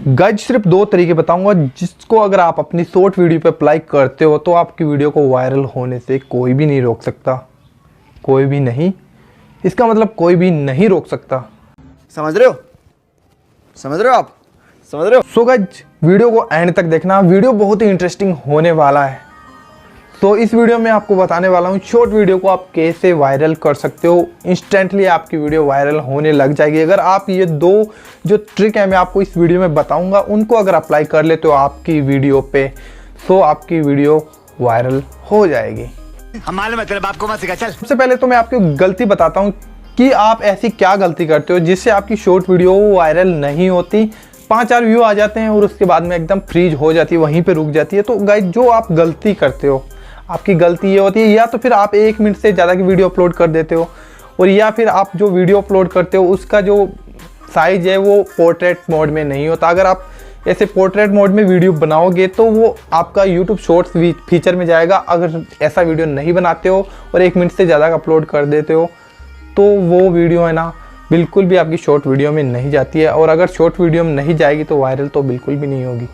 Guys सिर्फ 2 तरीके बताऊंगा जिसको अगर आप अपनी शॉर्ट वीडियो पे अप्लाई करते हो तो आपकी वीडियो को वायरल होने से कोई भी नहीं रोक सकता। कोई भी नहीं, इसका मतलब कोई भी नहीं रोक सकता। समझ रहे हो? समझ रहे हो आप? समझ रहे हो? सो गाइज वीडियो को एंड तक देखना, वीडियो बहुत ही इंटरेस्टिंग होने वाला है। तो इस वीडियो में आपको बताने वाला हूँ शॉर्ट वीडियो को आप कैसे वायरल कर सकते हो। इंस्टेंटली आपकी वीडियो वायरल होने लग जाएगी अगर आप ये 2 जो ट्रिक है मैं आपको इस वीडियो में बताऊंगा उनको अगर अप्लाई कर लेते हो आपकी वीडियो पे, तो आपकी वीडियो वायरल हो जाएगी। हमारे मतलब आपको मत सिखा। चल सबसे पहले तो मैं आपको गलती बताता हूँ कि आप ऐसी क्या गलती करते हो जिससे आपकी शॉर्ट वीडियो वायरल नहीं होती। 5-4 व्यू आ जाते हैं और उसके बाद में एकदम फ्रीज हो जाती है, वहीं पे रुक जाती है। तो गाइस जो आप गलती करते हो, आपकी गलती ये होती है या तो फिर आप 1 मिनट से ज़्यादा की वीडियो अपलोड कर देते हो, और या फिर आप जो वीडियो अपलोड करते हो उसका जो साइज़ है वो पोर्ट्रेट मोड में नहीं होता। अगर आप ऐसे पोर्ट्रेट मोड में वीडियो बनाओगे तो वो आपका यूट्यूब शॉर्ट्स फीचर में जाएगा। अगर ऐसा वीडियो नहीं बनाते हो और 1 मिनट से ज़्यादा का अपलोड कर देते हो तो वो वीडियो है ना बिल्कुल भी आपकी शॉर्ट वीडियो में नहीं जाती है, और अगर शॉर्ट वीडियो में नहीं जाएगी तो वायरल तो बिल्कुल भी नहीं होगी।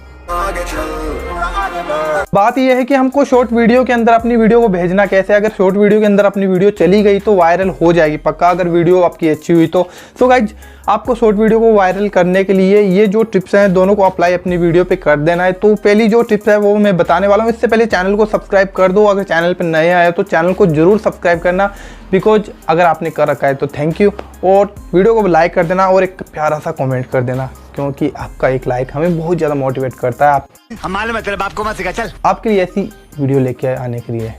बात यह है कि हमको शॉर्ट वीडियो के अंदर अपनी वीडियो को भेजना कैसे। अगर शॉर्ट वीडियो के अंदर अपनी वीडियो चली गई तो वायरल हो जाएगी पक्का, अगर वीडियो आपकी अच्छी हुई तो। सो गाइज आपको शॉर्ट वीडियो को वायरल करने के लिए ये जो टिप्स हैं दोनों को अप्लाई अपनी वीडियो पे कर देना है। तो पहली जो टिप्स है वो मैं बताने वाला हूँ। इससे पहले चैनल को सब्सक्राइब कर दो, अगर चैनल पर नए आए तो चैनल को जरूर सब्सक्राइब करना, बिकॉज अगर आपने कर रखा है तो थैंक यू। और वीडियो को लाइक कर देना और एक प्यारा सा कॉमेंट कर देना, क्योंकि आपका एक लाइक हमें बहुत ज़्यादा मोटिवेट करता है। आप हमारे मतलब आपको मत सिखा। चल आपके लिए ऐसी वीडियो लेके आने के लिए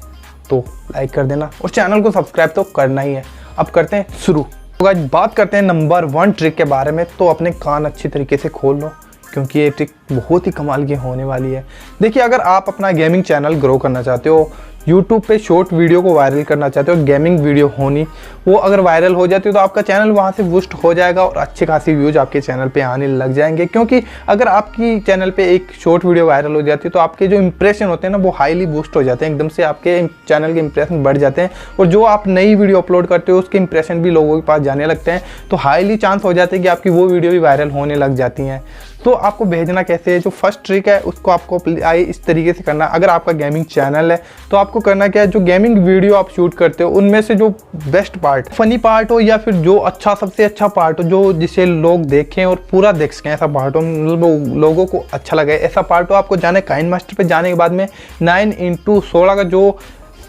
तो लाइक कर देना और चैनल को सब्सक्राइब तो करना ही है। अब करते हैं शुरू। तो गाइस बात करते हैं नंबर 1 ट्रिक के बारे में। तो अपने कान अच्छी तरीके से खोल लो क्योंकि ये ट्रिक बहुत ही कमाल की होने वाली है। देखिए अगर आप अपना गेमिंग चैनल ग्रो करना चाहते हो, YouTube पे शॉर्ट वीडियो को वायरल करना चाहते हो, गेमिंग वीडियो होनी वो अगर वायरल हो जाती है तो आपका चैनल वहाँ से बूस्ट हो जाएगा और अच्छे खासी व्यूज आपके चैनल पे आने लग जाएंगे। क्योंकि अगर आपकी चैनल पे एक शॉर्ट वीडियो वायरल हो जाती है तो आपके जो इंप्रेशन होते हैं ना वो हाईली बूस्ट हो जाते हैं, एकदम से आपके चैनल के इंप्रेशन बढ़ जाते हैं, और जो आप नई वीडियो अपलोड करते हो उसके इंप्रेशन भी लोगों के पास जाने लगते हैं, तो हाईली चांस हो जाते हैं कि आपकी वो वीडियो भी वायरल होने लग जाती हैं। तो आपको भेजना कैसे है, जो फर्स्ट ट्रिक है उसको आपको इस तरीके से करना। अगर आपका गेमिंग चैनल है तो आपको करना क्या है, जो गेमिंग वीडियो आप शूट करते हो उनमें से जो बेस्ट पार्ट, फनी पार्ट हो या फिर जो अच्छा सबसे अच्छा पार्ट हो, जो जिसे लोग देखें और पूरा देख सकें, ऐसा पार्ट हो, मतलब लोगों को अच्छा लगे ऐसा पार्ट हो, आपको जाना है काइन मास्टर पे। जाने के बाद में 9:16 का जो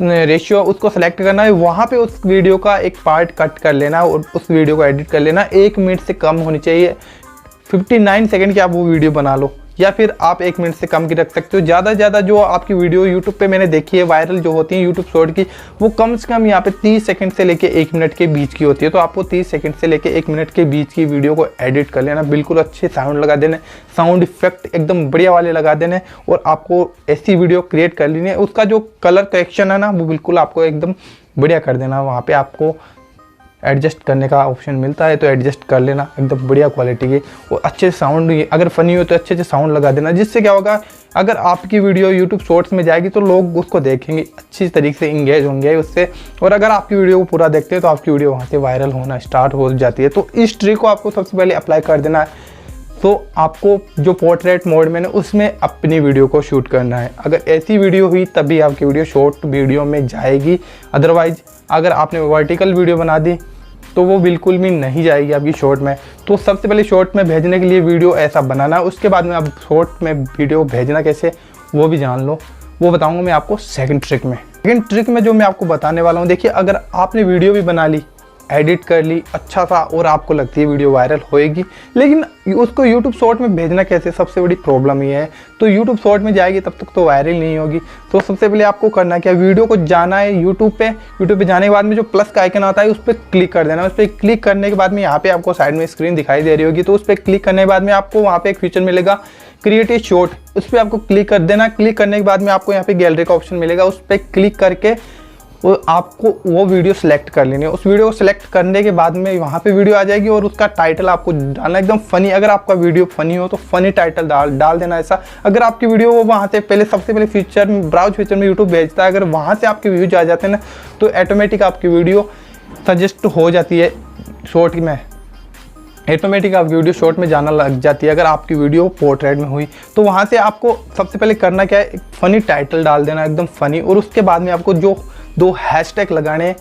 रेशियो उसको सेलेक्ट करना है, वहाँ पे उस वीडियो का एक पार्ट कट कर लेना और उस वीडियो को एडिट कर लेना। 1 मिनट से कम होनी चाहिए, 59 सेकंड की आप वो वीडियो बना लो, या फिर आप 1 मिनट से कम की रख सकते हो। ज़्यादा से ज़्यादा जो आपकी वीडियो YouTube पे मैंने देखी है वायरल जो होती है YouTube शॉर्ट की, वो कम से कम यहाँ पे 30 सेकंड से लेके 1 मिनट के बीच की होती है। तो आपको 30 सेकंड से लेके 1 मिनट के बीच की वीडियो को एडिट कर लेना, बिल्कुल अच्छे साउंड लगा देने, साउंड इफेक्ट एकदम बढ़िया वाले लगा देने, और आपको ऐसी वीडियो क्रिएट कर लेनी है। उसका जो कलर करेक्शन है ना वो बिल्कुल आपको एकदम बढ़िया कर देना। वहाँ पर आपको एडजस्ट करने का ऑप्शन मिलता है तो एडजस्ट कर लेना एकदम बढ़िया क्वालिटी की, और अच्छे साउंड, अगर फनी हो तो अच्छे से साउंड लगा देना। जिससे क्या होगा, अगर आपकी वीडियो YouTube शॉर्ट्स में जाएगी तो लोग उसको देखेंगे, अच्छी तरीके से इंगेज होंगे उससे, और अगर आपकी वीडियो को पूरा देखते हैं तो आपकी वीडियो वहाँ से वायरल होना स्टार्ट हो जाती है। तो इस ट्रिक को आपको सबसे पहले अप्लाई कर देना है। तो आपको जो पोर्ट्रेट मोड में उसमें अपनी वीडियो को शूट करना है। अगर ऐसी वीडियो हुई तभी आपकी वीडियो शॉर्ट वीडियो में जाएगी, अदरवाइज अगर आपने वर्टिकल वीडियो बना दी तो वो बिल्कुल भी नहीं जाएगी आपकी शॉर्ट में। तो सबसे पहले शॉर्ट में भेजने के लिए वीडियो ऐसा बनाना है, उसके बाद में आप शॉर्ट में वीडियो भेजना कैसे वो भी जान लो, वो बताऊंगा मैं आपको सेकंड ट्रिक में। सेकंड ट्रिक में जो मैं आपको बताने वाला हूँ, देखिए अगर आपने वीडियो भी बना ली, एडिट कर ली अच्छा सा, और आपको लगती है वीडियो वायरल होएगी, लेकिन उसको YouTube शॉर्ट में भेजना कैसे, सबसे बड़ी प्रॉब्लम ये है। तो YouTube शॉर्ट में जाएगी तब तक तो वायरल नहीं होगी। तो सबसे पहले आपको करना क्या, वीडियो को जाना है YouTube पे जाने के बाद में जो प्लस का आइकन आता है उस पर क्लिक कर देना। उस पर क्लिक करने के बाद में यहाँ पे आपको साइड में स्क्रीन दिखाई दे रही होगी, तो उस पर क्लिक करने के बाद में आपको वहाँ पे एक फीचर मिलेगा क्रिएट ए शॉर्ट, उस पर आपको क्लिक कर देना। क्लिक करने के बाद में आपको यहाँ पे गैलरी का ऑप्शन मिलेगा, उस पर क्लिक करके वो आपको वो वीडियो सेलेक्ट कर लेनी है। उस वीडियो को सिलेक्ट करने के बाद में वहाँ पे वीडियो आ जाएगी और उसका टाइटल आपको डालना एकदम फनी। अगर आपका वीडियो फनी हो तो फनी टाइटल डाल देना ऐसा। अगर आपकी वीडियो वो वहाँ से पहले सबसे पहले फीचर ब्राउज फीचर में यूट्यूब भेजता है, अगर वहाँ से आपके व्यूज आ जाते हैं ना तो ऑटोमेटिक आपकी वीडियो सजेस्ट हो जाती है शॉर्ट में। ऑटोमेटिक आप वीडियो शॉर्ट में जाना लग जाती है। अगर आपकी वीडियो पोर्ट्रेट में हुई तो वहाँ से आपको सबसे पहले करना क्या है, एक फ़नी टाइटल डाल देना, एकदम फ़नी। और उसके बाद में आपको जो 2 हैशटैग लगाने हैं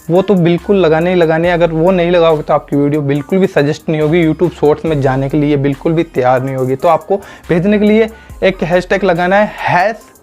वो तो बिल्कुल लगाने ही लगाने। अगर वो नहीं लगाओगे तो आपकी वीडियो बिल्कुल भी सजेस्ट नहीं होगी, यूट्यूब शॉर्ट्स में जाने के लिए बिल्कुल भी तैयार नहीं होगी। तो आपको भेजने के लिए एक हैशटैग लगाना है, हैश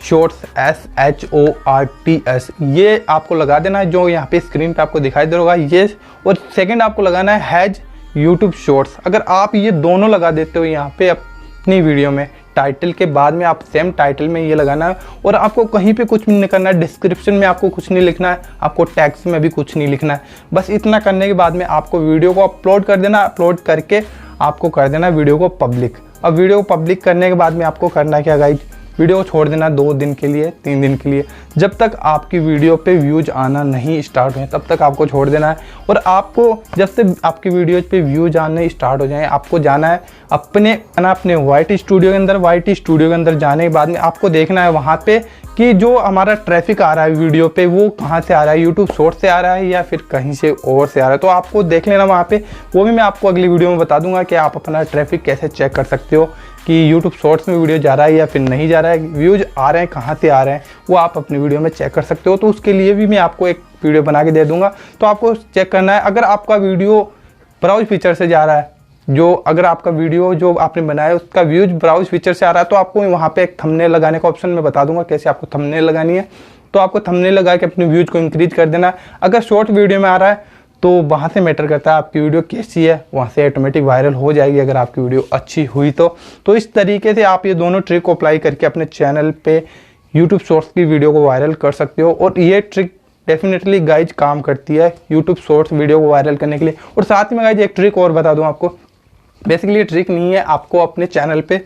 शॉर्ट्स, SHORTS। ये आपको लगा देना है, जो यहाँ पे स्क्रीन पे आपको दिखाई दे रहा होगा ये। और सेकंड आपको लगाना है हैज यूट्यूब शॉर्ट्स। अगर आप ये दोनों लगा देते हो यहाँ पे अपनी वीडियो में, टाइटल के बाद में आप सेम टाइटल में ये लगाना है। और आपको कहीं पे कुछ नहीं करना है, डिस्क्रिप्शन में आपको कुछ नहीं लिखना है, आपको टैग्स में भी कुछ नहीं लिखना है। बस इतना करने के बाद में आपको वीडियो को अपलोड कर देना। अपलोड करके आपको कर देना वीडियो को पब्लिक। अब वीडियो को पब्लिक करने के बाद में आपको करना क्या गाइस, वीडियो को छोड़ देना 2 दिन के लिए, 3 दिन के लिए। जब तक आपकी वीडियो पे व्यूज आना नहीं स्टार्ट हुए तब तक आपको छोड़ देना है। और आपको जब से आपकी वीडियोज पे व्यूज आने स्टार्ट हो जाएं, आपको जाना है अपने वाइट स्टूडियो के अंदर। वाइट स्टूडियो के अंदर जाने के बाद में आपको देखना है वहाँ पे कि जो हमारा ट्रैफिक आ रहा है वीडियो पे वो कहाँ से आ रहा है, यूट्यूब शॉर्ट से आ रहा है या फिर कहीं से और से आ रहा है। तो आपको देख लेना वहाँ पे, वो भी मैं आपको अगली वीडियो में बता दूंगा कि आप अपना ट्रैफिक कैसे चेक कर सकते हो कि यूट्यूब शॉर्ट्स में वीडियो जा रहा है या फिर नहीं जा रहा है, व्यूज आ रहे हैं कहाँ से आ रहे हैं, वो आप अपनी वीडियो में चेक कर सकते हो। तो उसके लिए भी मैं आपको एक वीडियो बना के दे दूंगा। तो आपको चेक करना है, अगर आपका वीडियो ब्राउज फीचर से जा रहा है, जो अगर आपका वीडियो जो आपने बनाया है उसका व्यूज ब्राउज फीचर से आ रहा है, तो आपको वहाँ पे एक थंबनेल लगाने का ऑप्शन मैं बता दूंगा कैसे आपको थंबनेल लगानी है। तो आपको थंबनेल लगा के अपने व्यूज को इंक्रीज कर देना। अगर शॉर्ट वीडियो में आ रहा है तो वहाँ से मैटर करता है आपकी वीडियो कैसी है, वहाँ से ऑटोमेटिक वायरल हो जाएगी अगर आपकी वीडियो अच्छी हुई तो इस तरीके से आप ये दोनों ट्रिक को अप्लाई करके अपने चैनल पे यूट्यूब शॉर्ट्स की वीडियो को वायरल कर सकते हो। और ये ट्रिक डेफिनेटली गाइज काम करती है यूट्यूब शॉर्ट्स वीडियो को वायरल करने के लिए। और साथ ही में गाइज एक ट्रिक और बता दूँ आपको, बेसिकली ये ट्रिक नहीं है, आपको अपने चैनल पे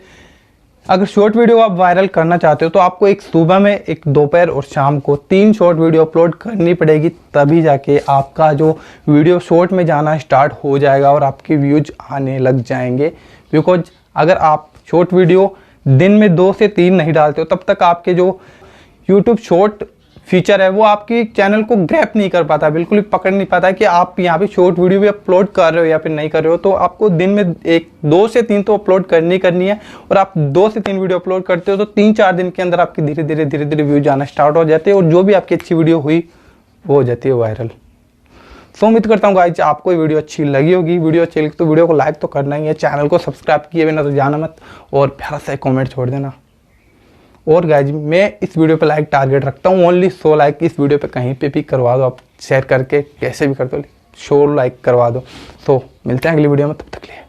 अगर शॉर्ट वीडियो आप वायरल करना चाहते हो तो आपको एक सुबह में, एक दोपहर और शाम को 3 शॉर्ट वीडियो अपलोड करनी पड़ेगी, तभी जाके आपका जो वीडियो शॉर्ट में जाना स्टार्ट हो जाएगा और आपके व्यूज आने लग जाएंगे। बिकॉज अगर आप शॉर्ट वीडियो दिन में 2 से 3 नहीं डालते हो तब तक आपके जो यूट्यूब शॉर्ट फीचर है वो आपकी चैनल को ग्रैप नहीं कर पाता, बिल्कुल भी पकड़ नहीं पाता कि आप यहाँ पे शॉर्ट वीडियो भी अपलोड कर रहे हो या फिर नहीं कर रहे हो। तो आपको दिन में 2 से 3 तो अपलोड करनी है। और आप 2 से 3 वीडियो अपलोड करते हो तो 3-4 दिन के अंदर आपकी धीरे धीरे व्यूज आना स्टार्ट हो जाते हैं और जो भी आपकी अच्छी वीडियो हुई वो हो जाती है वायरल। सो उम्मीद करता हूँ गाइस आपको ये वीडियो अच्छी लगी होगी। वीडियो अच्छी लगी तो वीडियो को लाइक तो करना ही है, चैनल को सब्सक्राइब किए बिना तो जाना मत, और प्यारा सा कॉमेंट छोड़ देना। और गाइज मैं इस वीडियो पे लाइक टारगेट रखता हूँ, ओनली 100 लाइक इस वीडियो पे कहीं पे भी करवा दो आप, शेयर करके कैसे भी कर दो, 100 लाइक करवा दो। तो मिलते हैं अगली वीडियो में, तब तक के लिए।